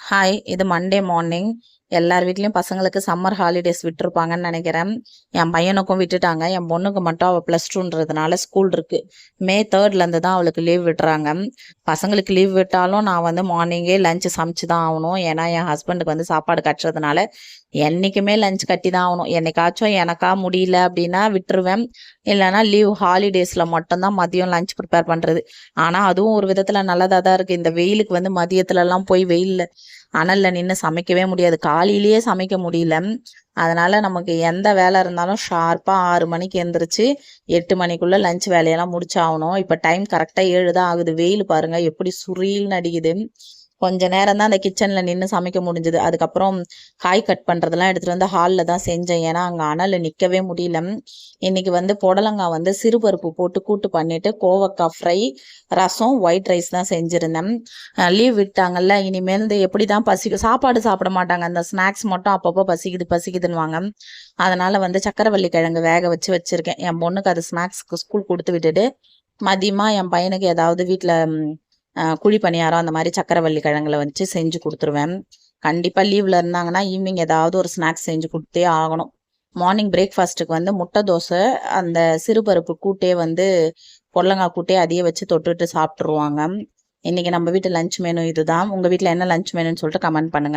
Hi, இது Monday morning. எல்லார் வீட்லேயும் பசங்களுக்கு சம்மர் ஹாலிடேஸ் விட்டுருப்பாங்கன்னு நினைக்கிறேன். என் பையனுக்கும் விட்டுட்டாங்க. என் பொண்ணுக்கு மட்டும் அவள் +2ன்றதுனால ஸ்கூல் இருக்கு. மே 3லேருந்து தான் அவளுக்கு லீவ் விட்டுறாங்க. பசங்களுக்கு லீவ் விட்டாலும் நான் வந்து மார்னிங்கே லஞ்சு சமைச்சு தான் ஆகணும். ஏன்னா என் ஹஸ்பண்டுக்கு வந்து சாப்பாடு கட்டுறதுனால என்றைக்குமே லஞ்ச் கட்டி தான் ஆகணும். என்னைக்காச்சும் எனக்கா முடியல அப்படின்னா விட்டுருவேன். இல்லைனா லீவ் ஹாலிடேஸில் மட்டும்தான் மதியம் லஞ்ச் ப்ரிப்பேர் பண்ணுறது. ஆனால் அதுவும் ஒரு விதத்தில் நல்லதாக தான் இருக்குது. இந்த வெயிலுக்கு வந்து மதியத்துலலாம் போய் வெயிலில் அனலில் நின்று சமைக்கவே முடியாது. காலையிலேயே சமைக்க முடியல. அதனால் நமக்கு எந்த வேலை இருந்தாலும் ஷார்ப்பாக 6 மணிக்கு எழுந்திரிச்சு 8 மணிக்குள்ளே லஞ்ச் வேலையெல்லாம் முடிச்சாகணும். இப்போ டைம் கரெக்டாக 7 தான் ஆகுது. வெயில் பாருங்கள் எப்படி சுரீல்னு அடிக்குது. கொஞ்ச நேரம் தான் அந்த கிச்சனில் நின்று சமைக்க முடிஞ்சுது. அதுக்கப்புறம் காய் கட் பண்ணுறதெல்லாம் எடுத்துகிட்டு வந்து ஹாலில் தான் செஞ்சேன். ஏன்னா அங்கே அனல் நிற்கவே முடியல. இன்றைக்கி வந்து புடலங்காய் வந்து சிறுபருப்பு போட்டு கூட்டு பண்ணிவிட்டு கோவக்காய் ஃப்ரை, ரசம், ஒயிட் ரைஸ் தான் செஞ்சுருந்தேன். லீவ் விட்டாங்கல்ல, இனிமேல் எப்படி தான் சாப்பாடு சாப்பிட மாட்டாங்க. அந்த ஸ்நாக்ஸ் மட்டும் அப்பப்போ பசிக்குதுன்னுவாங்க. அதனால் வந்து சக்கரவள்ளி கிழங்கு வேக வச்சுருக்கேன். என் பொண்ணுக்கு அது ஸ்நாக்ஸ்க்கு ஸ்கூல் கொடுத்து விட்டுட்டு மதியமாக என் பையனுக்கு ஏதாவது வீட்டில் குழி பணியாரம் அந்த மாதிரி சக்கரவள்ளி கிழங்குல வச்சு செஞ்சு கொடுத்துருவேன். கண்டிப்பாக லீவில் இருந்தாங்கன்னா ஈவினிங் ஏதாவது ஒரு ஸ்நாக்ஸ் செஞ்சு கொடுத்தே ஆகணும். மார்னிங் பிரேக்ஃபாஸ்ட்டுக்கு வந்து முட்டை தோசை, அந்த சிறுபருப்பு கூட்டே வந்து புடலங்காய் கூட்டே அதையே வச்சு தொட்டுட்டு சாப்பிட்ருவாங்க. இன்றைக்கி நம்ம வீட்டு லஞ்ச் மெனு இதுதான். உங்கள் வீட்டில் என்ன லஞ்ச் மெனுன்னு சொல்லிட்டு கமெண்ட் பண்ணுங்கள்.